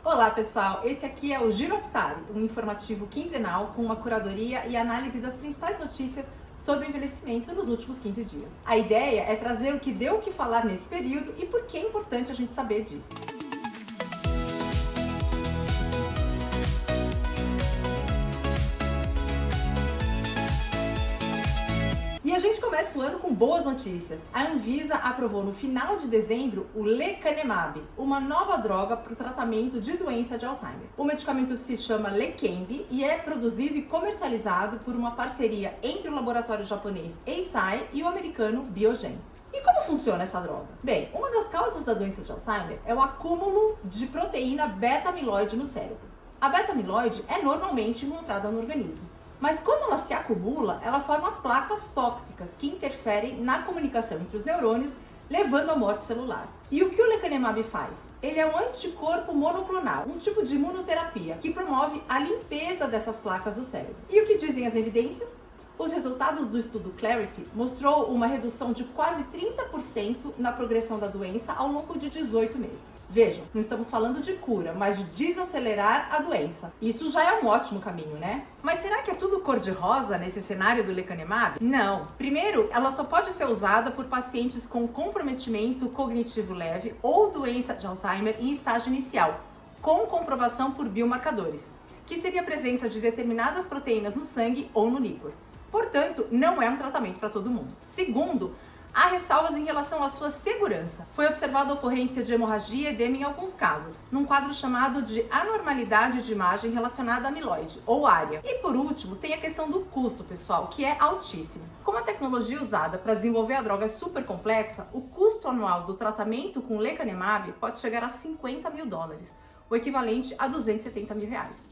Olá pessoal, esse aqui é o Giro Optare, um informativo quinzenal com uma curadoria e análise das principais notícias sobre o envelhecimento nos últimos 15 dias. A ideia é trazer o que deu o que falar nesse período e por que é importante a gente saber disso. E a gente começa o ano com boas notícias. A Anvisa aprovou no final de dezembro o lecanemab, uma nova droga para o tratamento de doença de Alzheimer. O medicamento se chama Leqembi e é produzido e comercializado por uma parceria entre o laboratório japonês Eisai e o americano Biogen. E como funciona essa droga? Bem, uma das causas da doença de Alzheimer é o acúmulo de proteína beta-amiloide no cérebro. A beta-amiloide é normalmente encontrada no organismo. Mas quando ela se acumula, ela forma placas tóxicas que interferem na comunicação entre os neurônios, levando à morte celular. E o que o lecanemab faz? Ele é um anticorpo monoclonal, um tipo de imunoterapia que promove a limpeza dessas placas do cérebro. E o que dizem as evidências? Os resultados do estudo Clarity mostrou uma redução de quase 30% na progressão da doença ao longo de 18 meses. Vejam, não estamos falando de cura, mas de desacelerar a doença. Isso já é um ótimo caminho, né? Mas será que é tudo cor-de-rosa nesse cenário do lecanemab? Não. Primeiro, ela só pode ser usada por pacientes com comprometimento cognitivo leve ou doença de Alzheimer em estágio inicial, com comprovação por biomarcadores, que seria a presença de determinadas proteínas no sangue ou no líquor. Portanto, não é um tratamento para todo mundo. Segundo, há ressalvas em relação à sua segurança. Foi observada a ocorrência de hemorragia e edema em alguns casos, num quadro chamado de anormalidade de imagem relacionada à amiloide, ou área. E por último, tem a questão do custo, pessoal, que é altíssimo. Como a tecnologia usada para desenvolver a droga é super complexa, o custo anual do tratamento com lecanemab pode chegar a $50 mil, o equivalente a R$270 mil.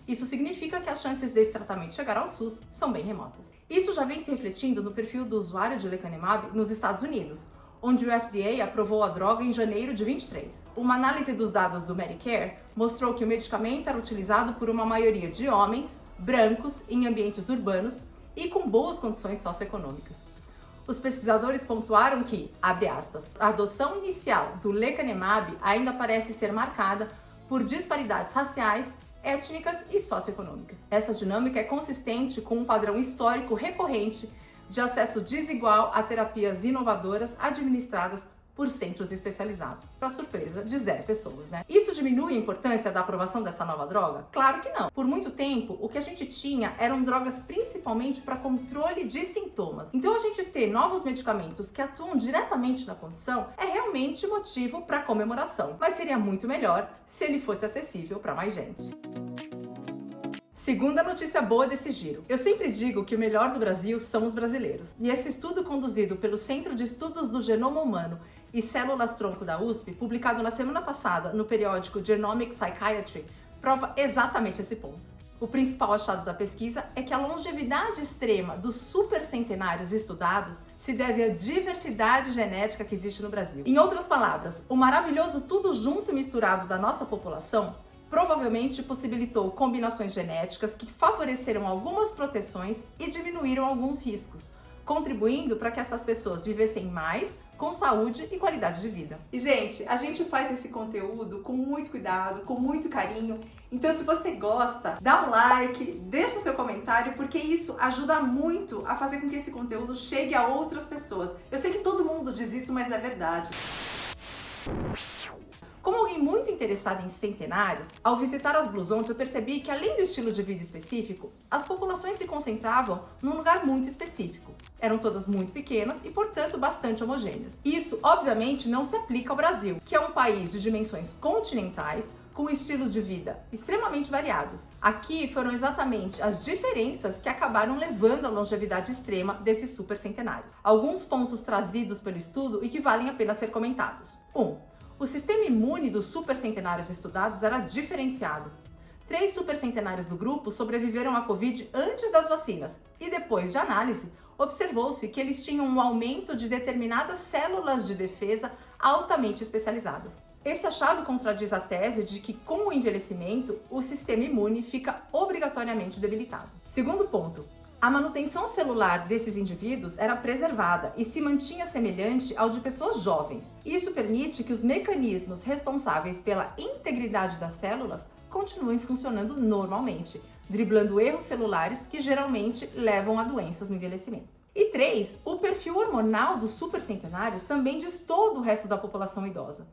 Isso significa que as chances desse tratamento chegar ao SUS são bem remotas. Isso já vem se refletindo no perfil do usuário de lecanemab nos Estados Unidos, onde o FDA aprovou a droga em janeiro de 23. Uma análise dos dados do Medicare mostrou que o medicamento era utilizado por uma maioria de homens, brancos, em ambientes urbanos e com boas condições socioeconômicas. Os pesquisadores pontuaram que, abre aspas, a adoção inicial do lecanemab ainda parece ser marcada por disparidades raciais, étnicas e socioeconômicas. Essa dinâmica é consistente com um padrão histórico recorrente de acesso desigual a terapias inovadoras administradas por centros especializados, para surpresa de 0 pessoas, né? Isso diminui a importância da aprovação dessa nova droga? Claro que não. Por muito tempo, o que a gente tinha eram drogas principalmente para controle de sintomas. Então, a gente ter novos medicamentos que atuam diretamente na condição é realmente motivo para comemoração, mas seria muito melhor se ele fosse acessível para mais gente. Segunda notícia boa desse giro. Eu sempre digo que o melhor do Brasil são os brasileiros. E esse estudo conduzido pelo Centro de Estudos do Genoma Humano e Células-Tronco da USP, publicado na semana passada no periódico Genomic Psychiatry, prova exatamente esse ponto. O principal achado da pesquisa é que a longevidade extrema dos supercentenários estudados se deve à diversidade genética que existe no Brasil. Em outras palavras, o maravilhoso tudo junto e misturado da nossa população provavelmente possibilitou combinações genéticas que favoreceram algumas proteções e diminuíram alguns riscos, contribuindo para que essas pessoas vivessem mais, com saúde e qualidade de vida. E, gente, a gente faz esse conteúdo com muito cuidado, com muito carinho. Então, se você gosta, dá um like, deixa seu comentário, porque isso ajuda muito a fazer com que esse conteúdo chegue a outras pessoas. Eu sei que todo mundo diz isso, mas é verdade. Como alguém muito interessado em centenários, ao visitar as Blue Zones eu percebi que, além do estilo de vida específico, as populações se concentravam num lugar muito específico. Eram todas muito pequenas e, portanto, bastante homogêneas. Isso, obviamente, não se aplica ao Brasil, que é um país de dimensões continentais, com estilos de vida extremamente variados. Aqui foram exatamente as diferenças que acabaram levando à longevidade extrema desses supercentenários. Alguns pontos trazidos pelo estudo e que valem a pena ser comentados. 1. O sistema imune dos supercentenários estudados era diferenciado. 3 supercentenários do grupo sobreviveram à Covid antes das vacinas e, depois de análise, observou-se que eles tinham um aumento de determinadas células de defesa altamente especializadas. Esse achado contradiz a tese de que, com o envelhecimento, o sistema imune fica obrigatoriamente debilitado. Segundo ponto, a manutenção celular desses indivíduos era preservada e se mantinha semelhante ao de pessoas jovens. Isso permite que os mecanismos responsáveis pela integridade das células continuem funcionando normalmente, driblando erros celulares que geralmente levam a doenças no envelhecimento. E 3, o perfil hormonal dos supercentenários também distou do resto da população idosa.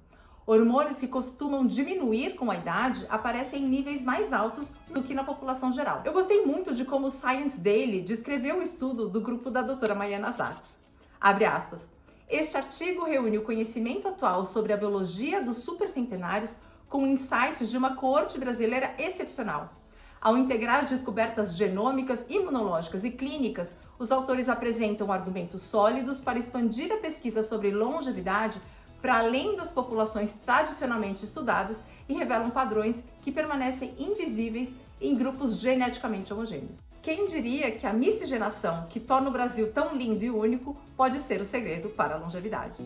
Hormônios que costumam diminuir com a idade aparecem em níveis mais altos do que na população geral. Eu gostei muito de como o Science Daily descreveu o estudo do grupo da doutora Maiana Zatz. Abre aspas. Este artigo reúne o conhecimento atual sobre a biologia dos supercentenários com insights de uma coorte brasileira excepcional. Ao integrar descobertas genômicas, imunológicas e clínicas, os autores apresentam argumentos sólidos para expandir a pesquisa sobre longevidade para além das populações tradicionalmente estudadas e revelam padrões que permanecem invisíveis em grupos geneticamente homogêneos. Quem diria que a miscigenação, que torna o Brasil tão lindo e único, pode ser o segredo para a longevidade?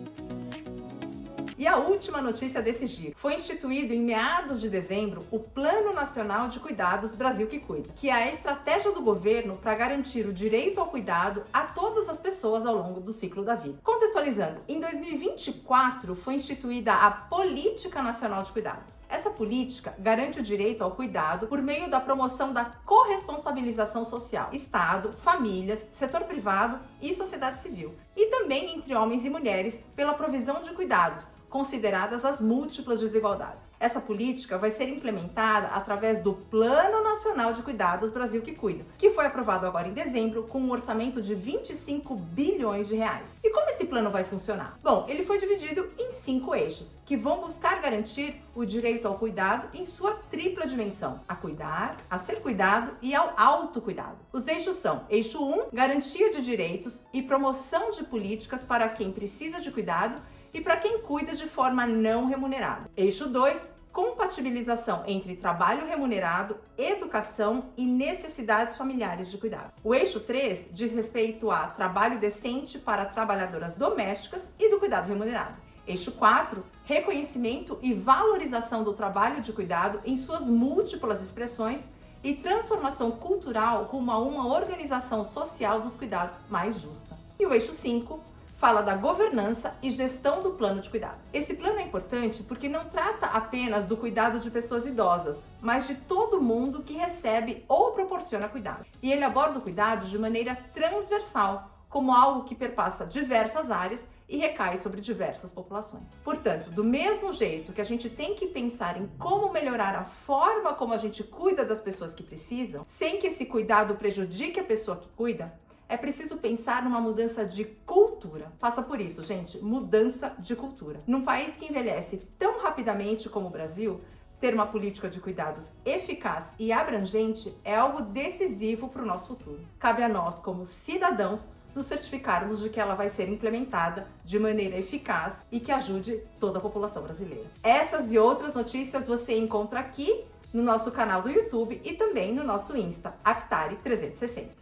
E a última notícia desse giro. Foi instituído em meados de dezembro o Plano Nacional de Cuidados Brasil que Cuida, que é a estratégia do governo para garantir o direito ao cuidado a todas as pessoas ao longo do ciclo da vida. Contextualizando, em 2024 foi instituída a Política Nacional de Cuidados. Essa política garante o direito ao cuidado por meio da promoção da corresponsabilização social, Estado, famílias, setor privado e sociedade civil, e também entre homens e mulheres pela provisão de cuidados, consideradas as múltiplas desigualdades. Essa política vai ser implementada através do Plano Nacional de Cuidados Brasil que Cuida, que foi aprovado agora em dezembro com um orçamento de 25 bilhões de reais. E como esse plano vai funcionar? Bom, ele foi dividido em 5 eixos, que vão buscar garantir o direito ao cuidado em sua tripla dimensão: a cuidar, a ser cuidado e ao autocuidado. Os eixos são: eixo 1, garantia de direitos e promoção de políticas para quem precisa de cuidado e para quem cuida de forma não remunerada. Eixo 2, compatibilização entre trabalho remunerado, educação e necessidades familiares de cuidado. O eixo 3 diz respeito a trabalho decente para trabalhadoras domésticas e do cuidado remunerado. Eixo 4, reconhecimento e valorização do trabalho de cuidado em suas múltiplas expressões e transformação cultural rumo a uma organização social dos cuidados mais justa. E o eixo 5, fala da governança e gestão do plano de cuidados. Esse plano é importante porque não trata apenas do cuidado de pessoas idosas, mas de todo mundo que recebe ou proporciona cuidado. E ele aborda o cuidado de maneira transversal, como algo que perpassa diversas áreas e recai sobre diversas populações. Portanto, do mesmo jeito que a gente tem que pensar em como melhorar a forma como a gente cuida das pessoas que precisam, sem que esse cuidado prejudique a pessoa que cuida, é preciso pensar numa mudança de cultura. Passa por isso, gente, mudança de cultura. Num país que envelhece tão rapidamente como o Brasil, ter uma política de cuidados eficaz e abrangente é algo decisivo para o nosso futuro. Cabe a nós, como cidadãos, nos certificarmos de que ela vai ser implementada de maneira eficaz e que ajude toda a população brasileira. Essas e outras notícias você encontra aqui no nosso canal do YouTube e também no nosso Insta, Actare360.